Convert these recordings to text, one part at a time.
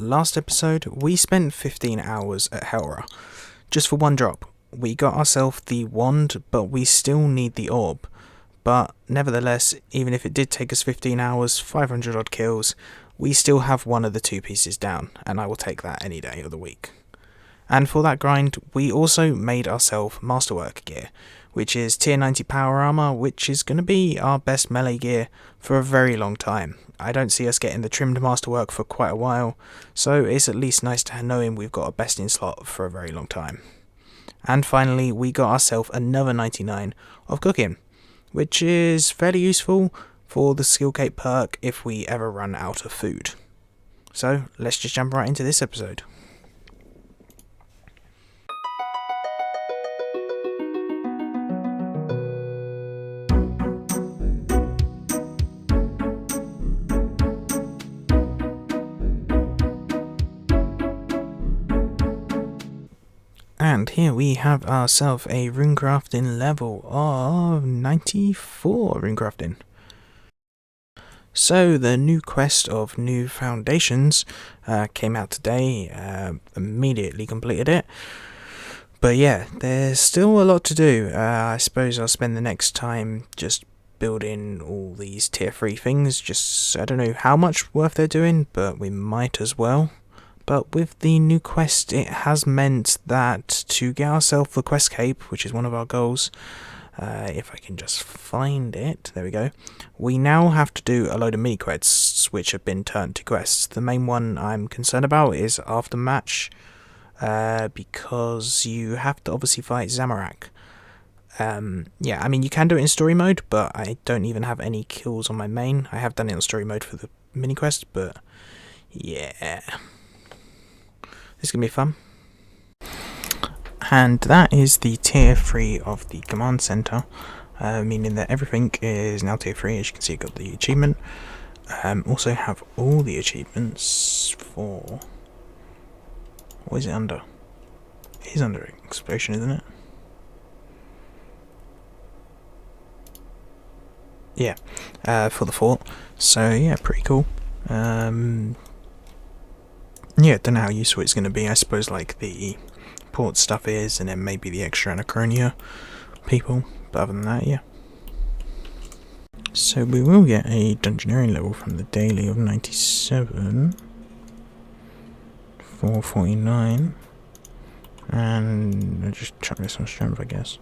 last episode, we spent 15 hours at Helra, just for one drop. We got ourselves the wand, but we still need the orb. But nevertheless, even if it did take us 15 hours, 500 odd kills, we still have one of the two pieces down, and I will take that any day of the week. And for that grind, we also made ourselves Masterwork gear, which is tier 90 power armor, which is going to be our best melee gear for a very long time. I don't see us getting the trimmed Masterwork for quite a while, so it's at least nice to knowing we've got a best in slot for a very long time. And finally, we got ourselves another 99 of cooking, which is fairly useful for the skill cape perk if we ever run out of food. So let's just jump right into this episode. And here we have ourselves a runecrafting level of 94 runecrafting. So the new quest of New Foundations came out today, immediately completed it. But yeah, there's still a lot to do. I suppose I'll spend the next time just building all these tier 3 things. I don't know how much worth they're doing, but we might as well. But with the new quest, it has meant that to get ourselves the quest cape, which is one of our goals, if I can just find it, there we go, we now have to do a load of mini quests, which have been turned to quests. The main one I'm concerned about is after match, because you have to obviously fight Zamorak. Yeah, I mean, you can do it in story mode, but I don't even have any kills on my main. I have done it in story mode for the mini quest, but yeah. This is going to be fun. And that is the tier 3 of the command center, meaning that everything is now tier 3. As you can see, I got the achievement. Also have all the achievements for... What is it under? It is under exploration, isn't it? Yeah, for the fort. So yeah, pretty cool. Yeah, don't know how useful it's going to be. I suppose like the port stuff is, and then maybe the extra Anachronia people. But other than that, yeah. So we will get a Dungeoneering level from the daily of 97, 449, and I'll just chuck this on strength, I guess.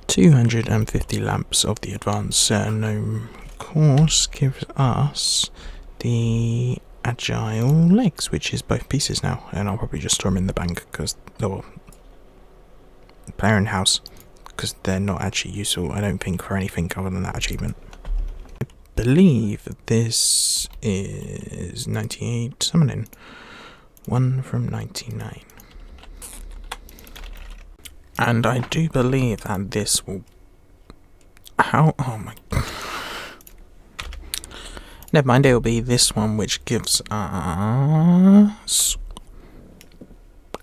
250 lamps of the advanced gnome course gives us the agile legs, which is both pieces now, and I'll probably just store them in the bank because player in house, because they're not actually useful, I don't think, for anything other than that achievement. I believe this is 98 summoning, 1 from 99, and I do believe that this will oh my god. Never mind, it'll be this one, which gives us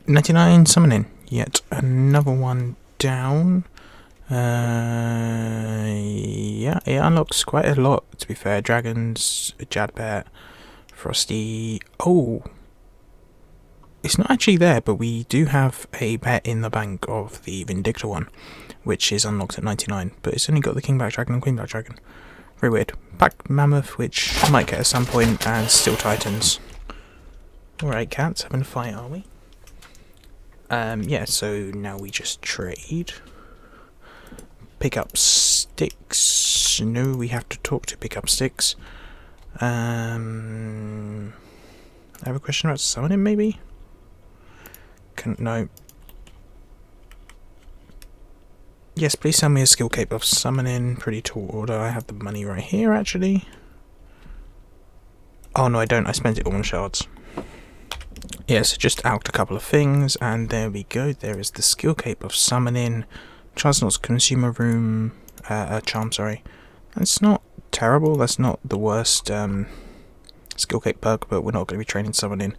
99 summoning. Yet another one down. Yeah, it unlocks quite a lot, to be fair. Dragons, Jadbet, Frosty. Oh, it's not actually there, but we do have a bet in the bank of the Vindictor one, which is unlocked at 99. But it's only got the King Black Dragon and Queen Black Dragon. Very weird. Pack Mammoth, which I might get at some point, and Steel Titans. Alright, cats, having a fight, are we? Yeah, so now we just trade. Pick up sticks. No, we have to talk to pick up sticks. I have a question about summoning, maybe? No. Yes, please sell me a skill cape of summoning. Pretty tall order. I have the money right here, actually. Oh, no, I don't. I spent it all on shards. Yes, so just out a couple of things, and there we go. There is the skill cape of summoning. Chancellor's consumer room. Charm, sorry. That's not terrible. That's not the worst skill cape perk, but we're not going to be training summoning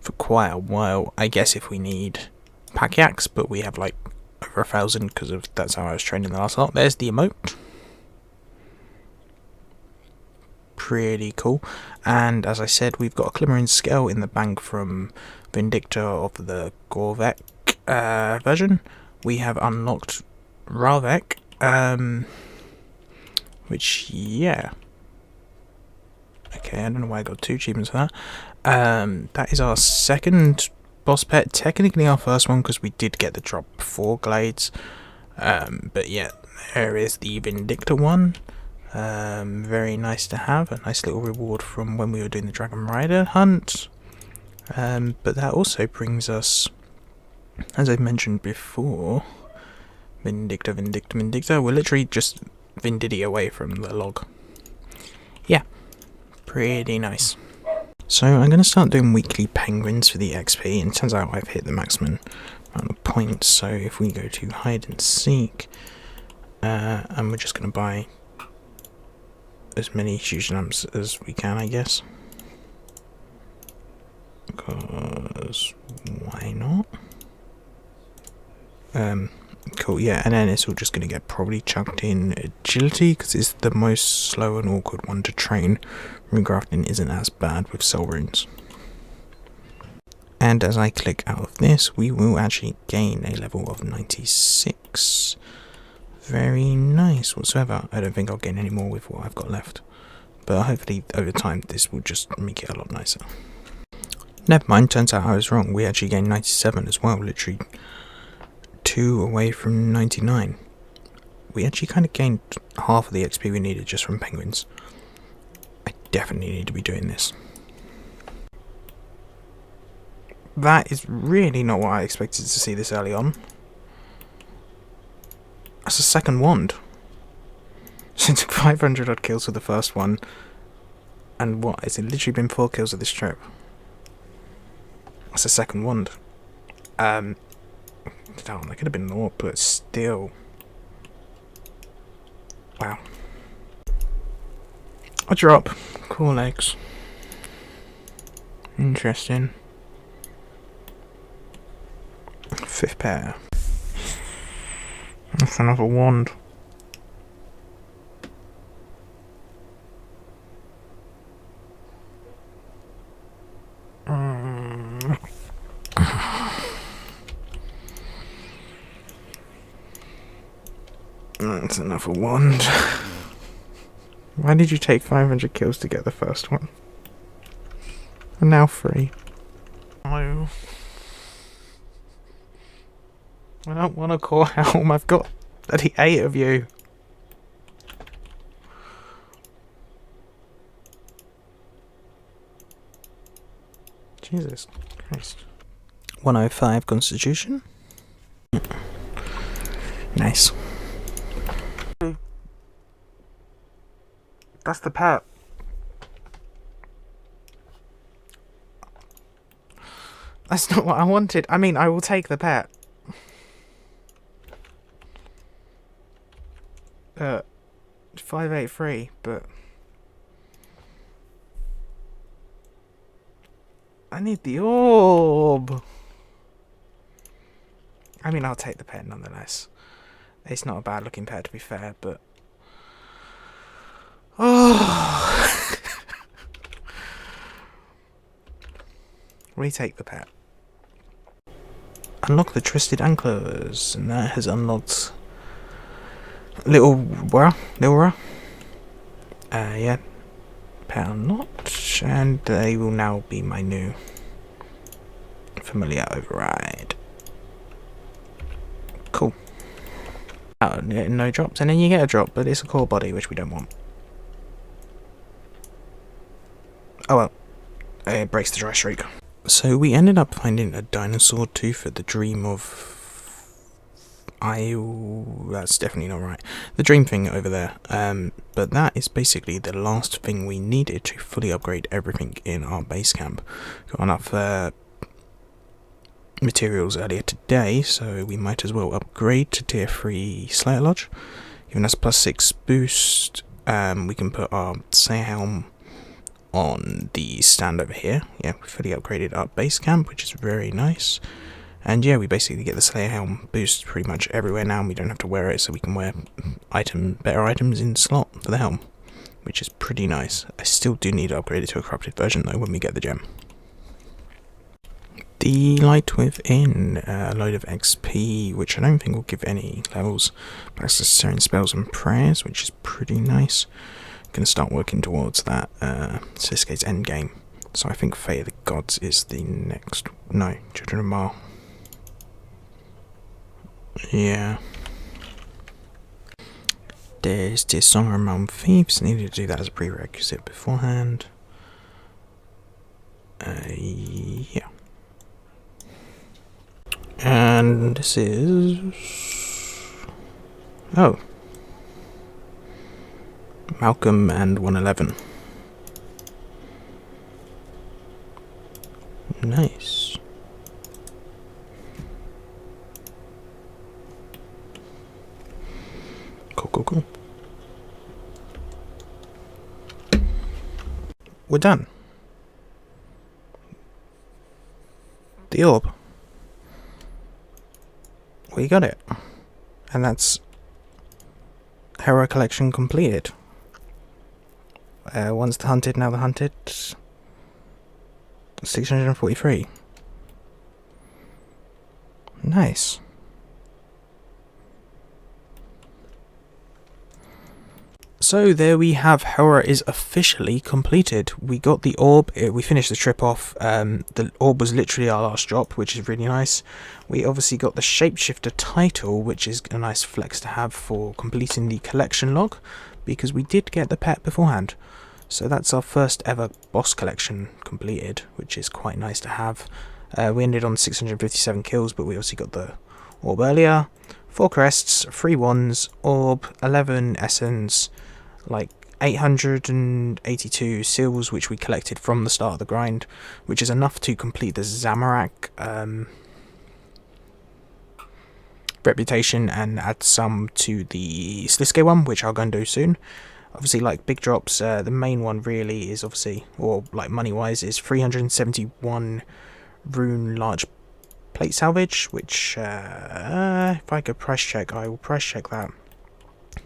for quite a while. I guess if we need pack yaks, but we have like over 1,000 because of that's how I was training the last lot. There's the emote. pretty cool. And as I said, we've got a Glimmering Scale in the bank from Vindicta of the Gorvek version. We have unlocked Ravek, which, yeah. Okay, I don't know why I got 2 achievements for that. That is our second boss pet. Technically our first one, because we did get the drop before Glades. But yeah, there is the Vindicta one. Very nice to have. A nice little reward from when we were doing the Dragon Rider hunt. But that also brings us, as I've mentioned before, Vindicta. We're literally just Vindiddy away from the log. Yeah, pretty nice. So I'm going to start doing weekly penguins for the XP, and it turns out I've hit the maximum amount of points. So if we go to hide and seek, and we're just going to buy as many huge lamps as we can, I guess. Because why not? Cool, yeah, and then it's all just going to get probably chucked in agility, because it's the most slow and awkward one to train. Regrafting isn't as bad with soul runes. And as I click out of this, we will actually gain a level of 96. Very nice whatsoever. I don't think I'll gain any more with what I've got left. But hopefully over time this will just make it a lot nicer. Never mind, turns out I was wrong. We actually gained 97 as well, literally 2 away from 99. We actually kind of gained half of the XP we needed just from penguins. I definitely need to be doing this. That is really not what I expected to see this early on. That's a second wand. So it took 500 odd kills for the first one. And what, has it literally been 4 kills of this trip? That's a second wand. Damn, that could have been more, but still. Wow. A drop. Cool legs. Interesting. 5th pair. That's another wand. That's another wand. Why did you take 500 kills to get the first one? And now 3. Oh. I don't want a core helm, I've got 38 of you. Jesus Christ. 105 Constitution. Nice. That's the pet. That's not what I wanted. I mean, I will take the pet. 583, but I need the orb. I mean, I'll take the pet nonetheless. It's not a bad looking pet, to be fair, but oh. Retake the pet. Unlock the Twisted Anklers, and that has unlocked Little Ra. Yeah. Pet unlocked, and they will now be my new familiar override. Cool. Oh, no drops, and then you get a drop, but it's a core body, which we don't want. Oh well. It breaks the dry streak. So we ended up finding a dinosaur tooth at the Dream of... that's definitely not right. The dream thing over there. But that is basically the last thing we needed to fully upgrade everything in our base camp. Got enough materials earlier today, so we might as well upgrade to tier 3 Slayer Lodge. Giving us +6 boost. We can put our Slayer Helm on the stand over here. Yeah, we fully upgraded our base camp, which is very nice. And yeah, we basically get the Slayer Helm boost pretty much everywhere now, and we don't have to wear it, so we can wear better items in slot for the helm. which is pretty nice. I still do need to upgrade it to a corrupted version though when we get the gem. The Light Within, a load of XP, which I don't think will give any levels, but access to certain spells and prayers, which is pretty nice. Going to start working towards that Sliske's Endgame. So I think Fate of the Gods is the next... No, Children of Ma. Yeah. There's the Song of Realm Thieves. Needed to do that as a prerequisite beforehand. Yeah. And this is... Oh. Malcolm and 111. Nice. Cool. We're done. The orb. We got it. And that's Hero collection completed. Once the hunted, now the hunted. 643. Nice. So there we have, Hera is officially completed. We got the orb, we finished the trip off, the orb was literally our last drop, which is really nice. We obviously got the Shapeshifter title, which is a nice flex to have for completing the collection log, because we did get the pet beforehand. So that's our first ever boss collection completed, which is quite nice to have. We ended on 657 kills, but we also got the orb earlier. 4 crests, 3 wands, orb, 11 essence, like 882 seals, which we collected from the start of the grind, which is enough to complete the Zamorak reputation and add some to the Sliske one, which I'll go and do soon. Obviously, like big drops, the main one really is obviously, or like money wise, is 371 rune large plate salvage, which if I could price check, I will price check that.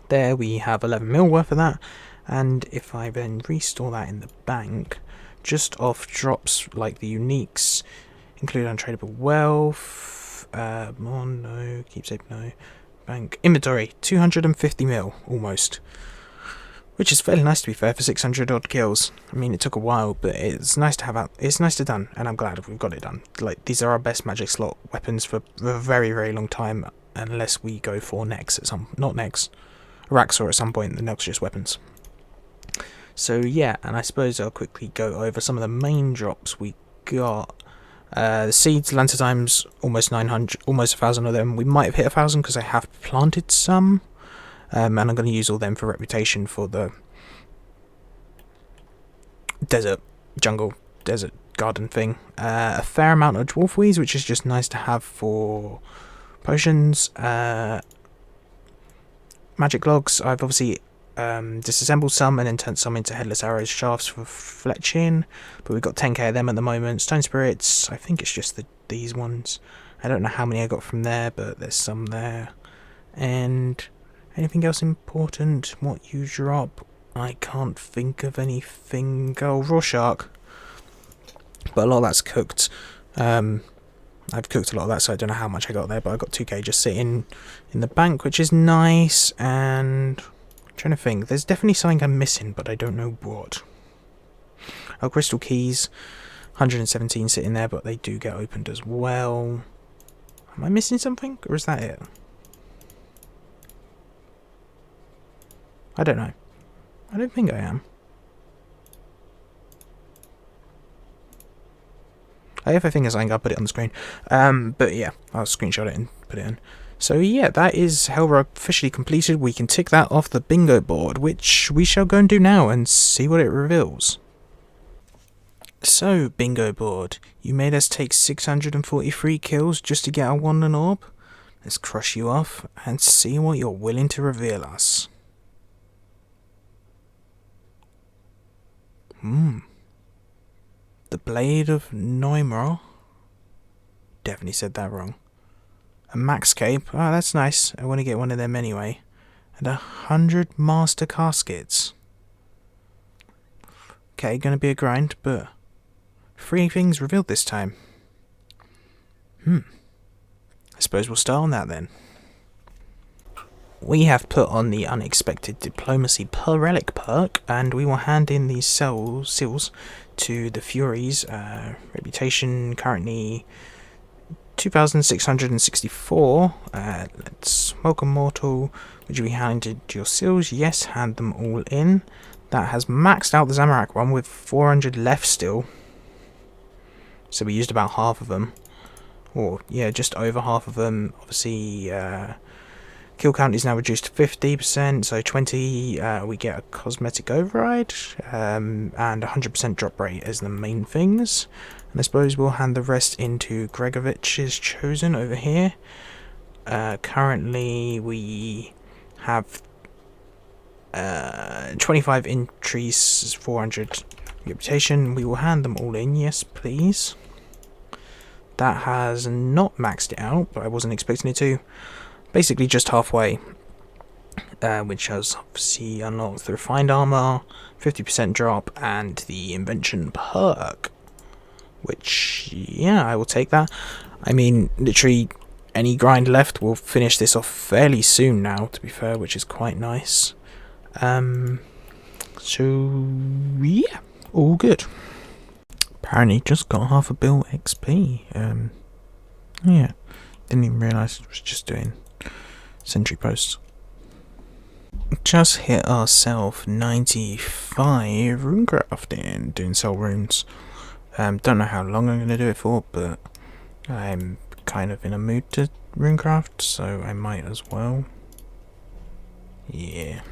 There we have 11 mil worth of that, and if I then restore that in the bank, just off drops like the uniques, include untradeable wealth, no, keepsake no, bank, inventory, 250 mil, almost. Which is fairly nice to be fair for 600 odd kills. I mean, it took a while, but it's nice to have out. It's nice to done, and I'm glad we've got it done. Like, these are our best magic slot weapons for a very, very long time, unless we go for Nex at some, not Nex, Raxor at some point. The Nex just weapons. So yeah, and I suppose I'll quickly go over some of the main drops we got. The seeds, Lancertimes, almost 900, almost 1,000 of them. We might have hit 1,000 because I have planted some. And I'm going to use all them for reputation for the desert garden thing. A fair amount of dwarf wheeze, which is just nice to have for potions. Magic logs, I've obviously disassembled some and then turned some into headless arrows shafts for fletching, but we've got 10k of them at the moment. Stone spirits, I think it's just these ones. I don't know how many I got from there, but there's some there. And anything else important? What you drop? I can't think of anything. Oh, raw shark. But a lot of that's cooked. I've cooked a lot of that, so I don't know how much I got there, but I got 2k just sitting in the bank, which is nice. And I'm trying to think. There's definitely something I'm missing, but I don't know what. Oh, crystal keys. 117 sitting there, but they do get opened as well. Am I missing something, or is that it? I don't know. I don't think I am. If I think of something, I'll put it on the screen. But yeah, I'll screenshot it and put it in. So yeah, that is Hellra officially completed. We can tick that off the bingo board, which we shall go and do now and see what it reveals. So, bingo board, you made us take 643 kills just to get our wand and orb. Let's crush you off and see what you're willing to reveal us. The Blade of Neumar. Definitely said that wrong. A Max Cape. Oh, that's nice. I want to get one of them anyway. And 100 Master Caskets. Okay, gonna be a grind, but 3 things revealed this time. I suppose we'll start on that then. We have put on the unexpected diplomacy per relic perk, and we will hand in these seals to the Furies. Reputation currently 2,664. Let's welcome mortal. Would you be handed your seals? Yes, hand them all in. That has maxed out the Zamorak one with 400 left still. So we used about half of them. Or, yeah, just over half of them. Obviously, kill count is now reduced to 50%, so 20, we get a cosmetic override, and 100% drop rate as the main things. And I suppose we'll hand the rest into Gregovich's Chosen over here. Currently, we have 25 entries, 400 reputation. We will hand them all in, yes please. That has not maxed it out, but I wasn't expecting it to. Basically just halfway, which has obviously unlocked the refined armor, 50% drop, and the invention perk. Which, yeah, I will take that. I mean, literally any grind left will finish this off fairly soon now, to be fair, which is quite nice. So yeah, all good. Apparently just got half a bill XP. Yeah, didn't even realise it was just doing sentry posts. Just hit ourselves 95 rune crafting, doing soul runes. Don't know how long I'm going to do it for, but I'm kind of in a mood to runecraft, so I might as well. Yeah.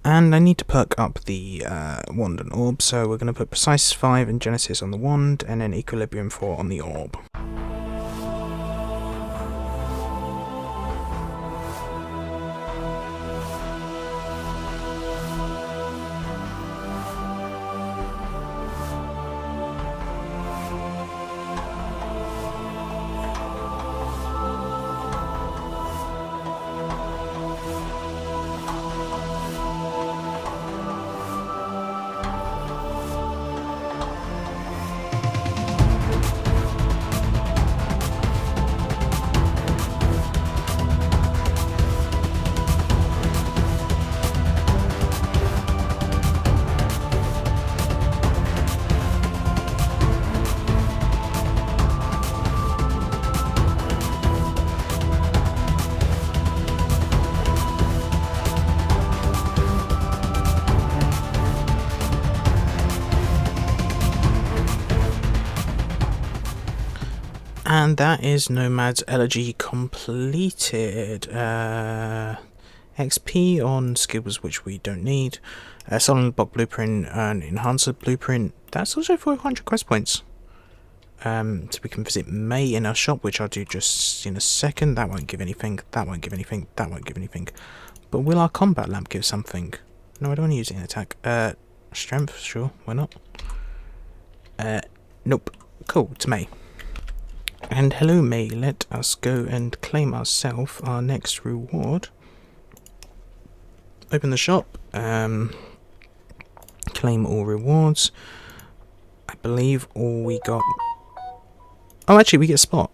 And I need to perk up the wand and orb, so we're going to put Precise 5 and Genesis on the wand, and then Equilibrium 4 on the orb. And that is Nomad's Elegy completed. XP on skills which we don't need. Solid Block Blueprint and Enhancer Blueprint. That's also 400 quest points. So we can visit May in our shop, which I'll do just in a second. That won't give anything, that won't give anything, that won't give anything. But will our combat lamp give something? No, I don't want to use it in attack. Strength, sure, why not? Nope. Cool, it's May. And hello May, let us go and claim ourselves our next reward. Open the shop, claim all rewards. I believe all we got... Oh, actually we get Spot.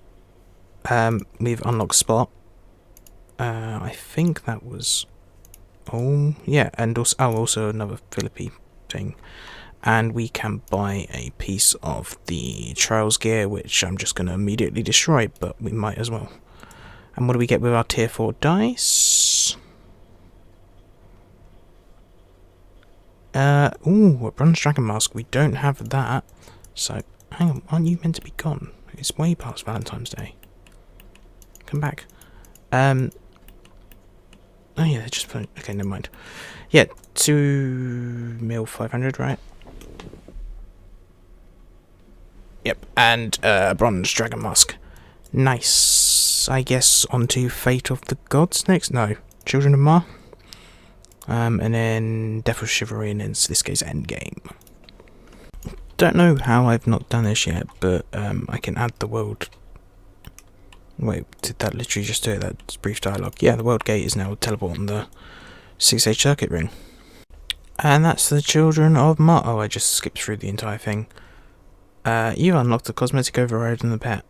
We've unlocked Spot. I think that was all. Yeah, and also another Philippi thing. And we can buy a piece of the Trials gear, which I'm just going to immediately destroy, but we might as well. And what do we get with our tier 4 dice? Ooh, a bronze dragon mask. We don't have that. So, hang on, aren't you meant to be gone? It's way past Valentine's Day. Come back. Oh yeah, they're just putting... Okay, never mind. Yeah, 2 mil 500, right? Yep, and bronze dragon mask. Nice. I guess onto Fate of the Gods next? No, Children of Ma. And then Death of Chivalry and then Sliske's Endgame. Don't know how I've not done this yet, but I can add the world... Wait, did that literally just do it? That's brief dialogue. Yeah, the world gate is now teleport on the 6H circuit ring. And that's the Children of Mar. Oh, I just skipped through the entire thing. You unlocked the cosmetic override and the pet.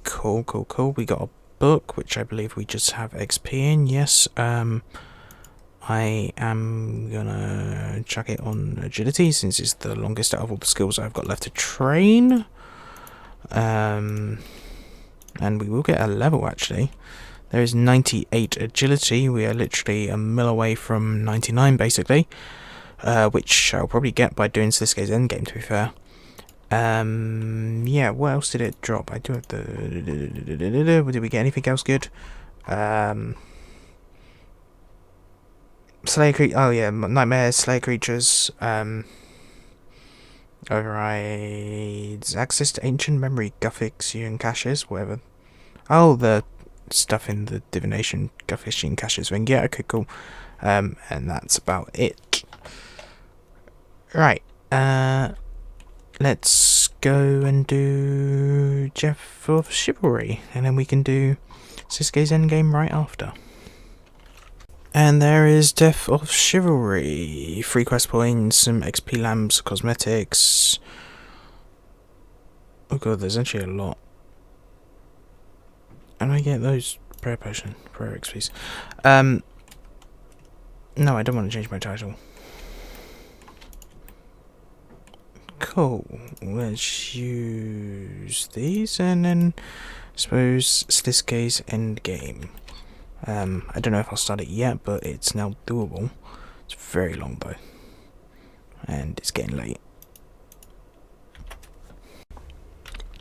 Cool, cool, cool. We got a book, which I believe we just have XP in. Yes. I am gonna chuck it on agility since it's the longest out of all the skills I've got left to train. And we will get a level actually. There is 98 agility. We are literally a mil away from 99 basically, which I'll probably get by doing Sliske's Endgame, to be fair. Yeah, what else did it drop? I do have the... Did we get anything else good? Slayer creatures. Oh yeah, nightmares, slayer creatures. Overrides, access to ancient memory, Guffixian caches, whatever. Oh, the stuff in the divination Guffixian caches thing. Yeah, okay, cool. And that's about it. Right. Let's go and do Jeff of Chivalry, and then we can do Sliske's Endgame right after. And there is Death of Chivalry. 3 quest points, some XP lamps, cosmetics. Oh god, there's actually a lot. And I get those prayer potion, prayer XPs. No, I don't want to change my title. Cool. Let's use these and then I suppose Sliske's Endgame. I don't know if I'll start it yet, but it's now doable. It's very long though, and it's getting late.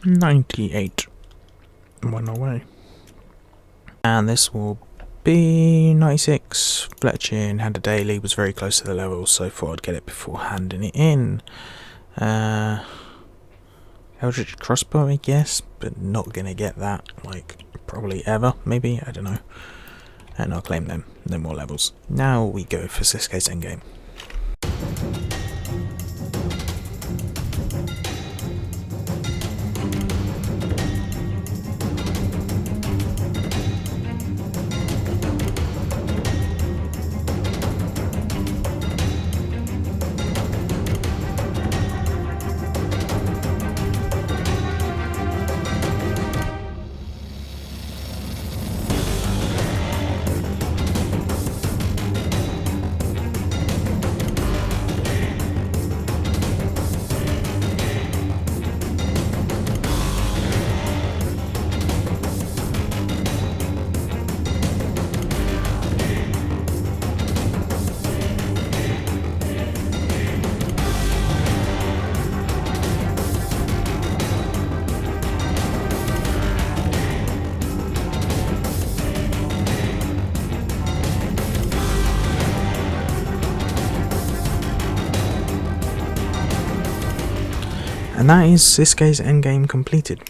98. One away. And this will be 96. Fletching had a daily, was very close to the level, so thought I'd get it before handing it in. Eldritch Crossbow, I guess, but not gonna get that, like, probably ever, maybe, I don't know. And I'll claim them, no more levels. Now we go for Sliske's Endgame. And that is Sliske's Endgame completed.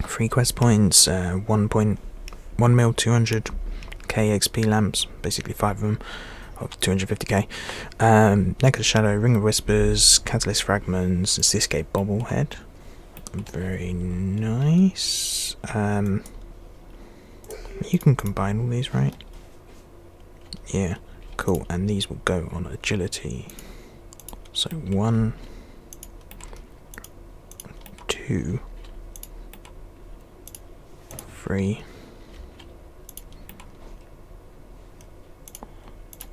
3 quest points, 1 mil, 200k XP lamps, basically 5 of them, of 250k. Neck of the Shadow, Ring of Whispers, Catalyst Fragments, Sliske Bobblehead. Very nice. You can combine all these, right? Yeah, cool. And these will go on agility. So 1, 2, 3,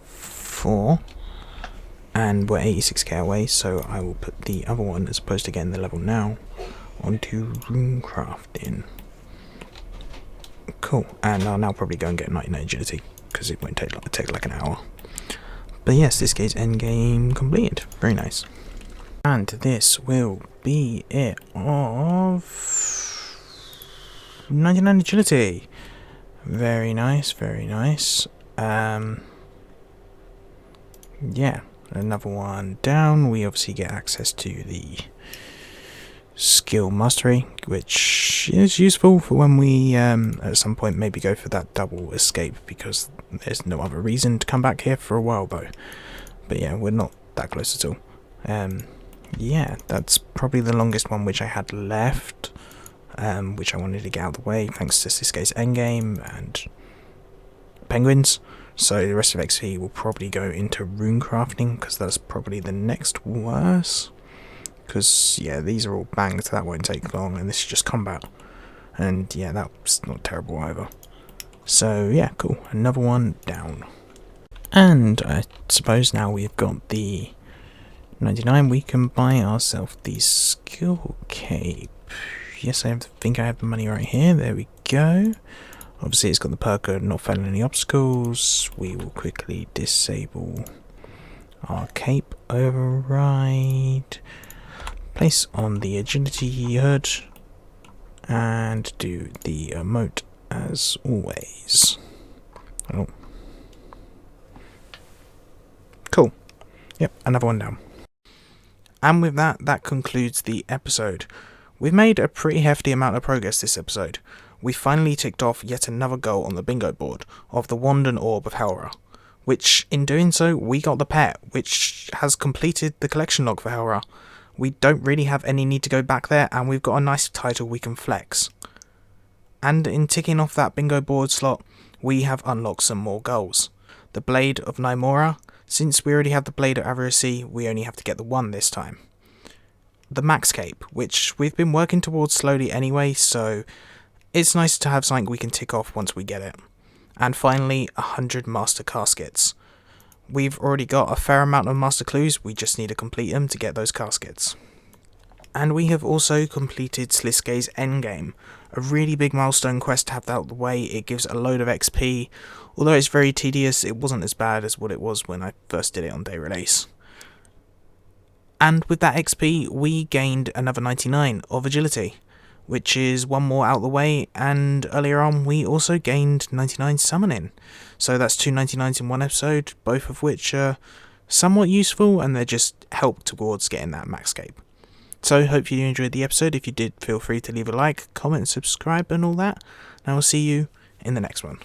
4, and we're 86k away, so I will put the other one, as opposed to getting the level now, onto rune crafting. Cool, and I'll now probably go and get 99 agility because it won't take like an hour. But yes, this game's endgame completed. Very nice. And this will be it of 99 agility. Very nice, very nice. Yeah, another one down. We obviously get access to the skill mastery, which is useful for when we at some point maybe go for that double escape, because there's no other reason to come back here for a while though. But yeah, we're not that close at all. Yeah, that's probably the longest one which I had left, which I wanted to get out of the way thanks to Sliske's Endgame and penguins. So the rest of XP will probably go into rune crafting, because that's probably the next worst. Because, yeah, these are all banged, that won't take long, and this is just combat. And, yeah, that's not terrible either. So, yeah, cool. Another one down. And I suppose now we've got the 99, we can buy ourselves the skill cape. Yes, I think I have the money right here. There we go. Obviously, it's got the perk of not failing any obstacles. We will quickly disable our cape override. Place on the agility hood. And do the emote as always. Oh. Cool. Yep, another one down. And with that, that concludes the episode. We've made a pretty hefty amount of progress this episode. We finally ticked off yet another goal on the bingo board of the Wand and Orb of Helra, which in doing so we got the pet, which has completed the collection log for Helra. We don't really have any need to go back there, and we've got a nice title we can flex. And in ticking off that bingo board slot, we have unlocked some more goals. The Blade of Nymora. Since we already have the Blade of Avarice, we only have to get the one this time. The Max Cape, which we've been working towards slowly anyway, so it's nice to have something we can tick off once we get it. And finally, 100 Master Caskets. We've already got a fair amount of Master Clues, we just need to complete them to get those caskets. And we have also completed Sliske's Endgame, a really big milestone quest to have that out of the way. It gives a load of XP. Although it's very tedious, it wasn't as bad as what it was when I first did it on day release. And with that XP, we gained another 99 of agility, which is one more out of the way, and earlier on we also gained 99 summoning. So that's 2 99s in one episode, both of which are somewhat useful, and they just help towards getting that max cape. So hope you enjoyed the episode. If you did, feel free to leave a like, comment, subscribe and all that, and I will see you in the next one.